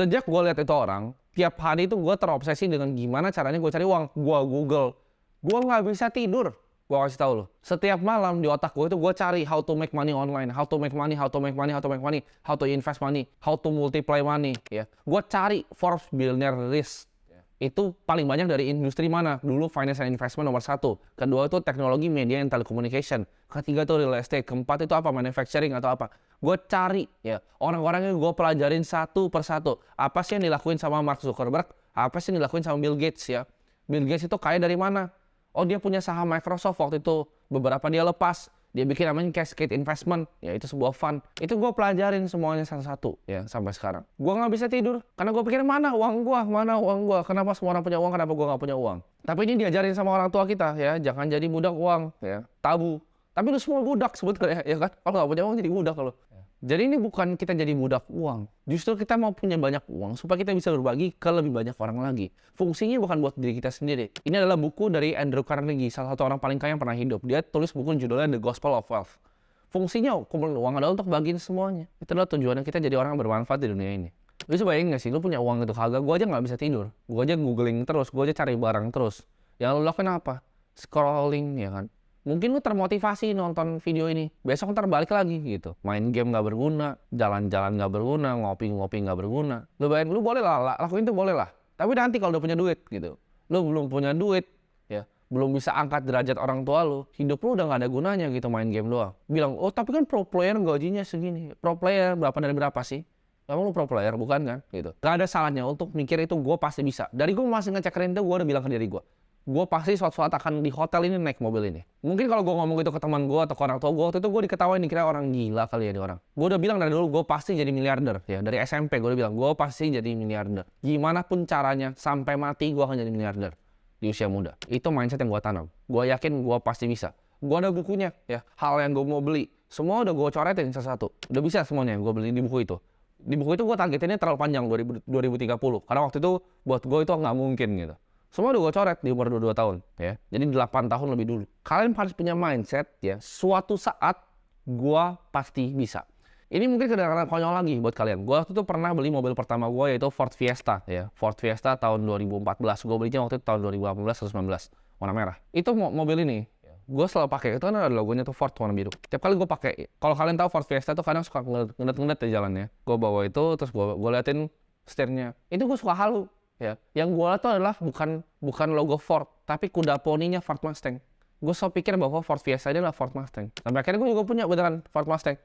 Sejak gue lihat itu orang, tiap hari itu gue terobsesi dengan gimana caranya gue cari uang. Gue Google, gue nggak bisa tidur. Gue kasih tahu lo, setiap malam di otak gue itu gue cari how to make money online, how to make money, how to make money, how to make money, how to invest money, how to multiply money. Ya, gue cari Forbes Billionaire List. Itu paling banyak dari industri mana? Dulu finance and investment nomor 1. Kedua itu teknologi, media, and telecommunication. Ketiga itu real estate. Keempat itu apa? Manufacturing atau apa? Gue cari ya orang-orangnya, gue pelajarin satu persatu. Apa sih yang dilakuin sama Mark Zuckerberg? Apa sih yang dilakuin sama Bill Gates ya? Bill Gates itu kaya dari mana? Oh, dia punya saham Microsoft waktu itu. Beberapa dia lepas. Dia bikin namanya Cascade Investment, ya itu sebuah fund. Itu gue pelajarin semuanya satu-satu, ya sampai sekarang. Gue nggak bisa tidur, karena gue pikir mana uang gue, kenapa semua orang punya uang, kenapa gue nggak punya uang. Tapi ini diajarin sama orang tua kita, ya jangan jadi budak uang, ya tabu. Tapi lu semua budak sebetulnya, ya kan? Kalau nggak punya uang jadi budak kalau. Jadi ini bukan kita jadi budak uang. Justru kita mau punya banyak uang supaya kita bisa berbagi ke lebih banyak orang lagi. Fungsinya bukan buat diri kita sendiri. Ini adalah buku dari Andrew Carnegie, salah satu orang paling kaya yang pernah hidup. Dia tulis buku judulnya The Gospel of Wealth. Fungsinya kumpulin uang adalah untuk bagiin semuanya. Itu adalah tujuannya kita jadi orang yang bermanfaat di dunia ini. Lu coba bayangin gak sih, lu punya uang itu kagak? Gue aja nggak bisa tidur. Gue aja googling terus, gue aja cari barang terus. Yang lu lakuin apa? Scrolling, ya kan? Mungkin lu termotivasi nonton video ini, besok ntar balik lagi gitu. Main game nggak berguna, jalan-jalan nggak berguna, ngopi-ngopi nggak berguna. Lu bayangin, lu boleh lah, lakuin itu boleh lah. Tapi nanti kalau udah punya duit gitu, lu belum punya duit, ya belum bisa angkat derajat orang tua lu, hidup lu udah nggak ada gunanya gitu main game doang. Bilang, oh tapi kan pro player gajinya segini. Pro player berapa dari berapa sih? Emang lu pro player bukan kan? Gitu. Gak ada salahnya untuk mikir itu gue pasti bisa. Dari gue masih ngecek rente, gue udah bilang ke diri gue pasti suatu saat akan di hotel ini naik mobil ini. Mungkin kalau gue ngomong itu ke teman gue atau ke orang tua gue, waktu itu gue diketawain, dikira orang gila kali ya di orang. Gue udah bilang dari dulu gue pasti jadi miliarder ya. Dari SMP gue udah bilang gue pasti jadi miliarder. Gimana pun caranya sampai mati gue akan jadi miliarder di usia muda. Itu mindset yang gue tanam. Gue yakin gue pasti bisa. Gue ada bukunya ya. Hal yang gue mau beli semua udah gue coretin satu-satu. Udah bisa semuanya gue beli di buku itu. Di buku itu gue targetinnya terlalu panjang 2030 karena waktu itu buat gue itu nggak mungkin gitu. Semua udah gue coret di umur 22 tahun ya. Jadi 8 tahun lebih dulu. Kalian harus punya mindset ya, suatu saat gue pasti bisa. Ini mungkin kedengaran konyol lagi buat kalian. Gue waktu itu pernah beli mobil pertama gue yaitu Ford Fiesta ya. Ford Fiesta tahun 2014. Gue belinya waktu itu tahun 2018 atau 2019. Warna merah. Itu mobil ini gue selalu pakai. Itu kan ada logonya tuh Ford warna biru. Tiap kali gue pakai. Kalau kalian tahu Ford Fiesta tuh kadang suka ngedet-ngedet di jalannya. Gue bawa itu terus gue liatin setirnya. Itu gue suka halu. Ya, yang gue lihat tuh adalah bukan logo Ford, tapi kuda poninya Ford Mustang. Gue selalu pikir bahwa Ford Fiesta ini adalah Ford Mustang. Sampai akhirnya gue juga punya beneran Ford Mustang.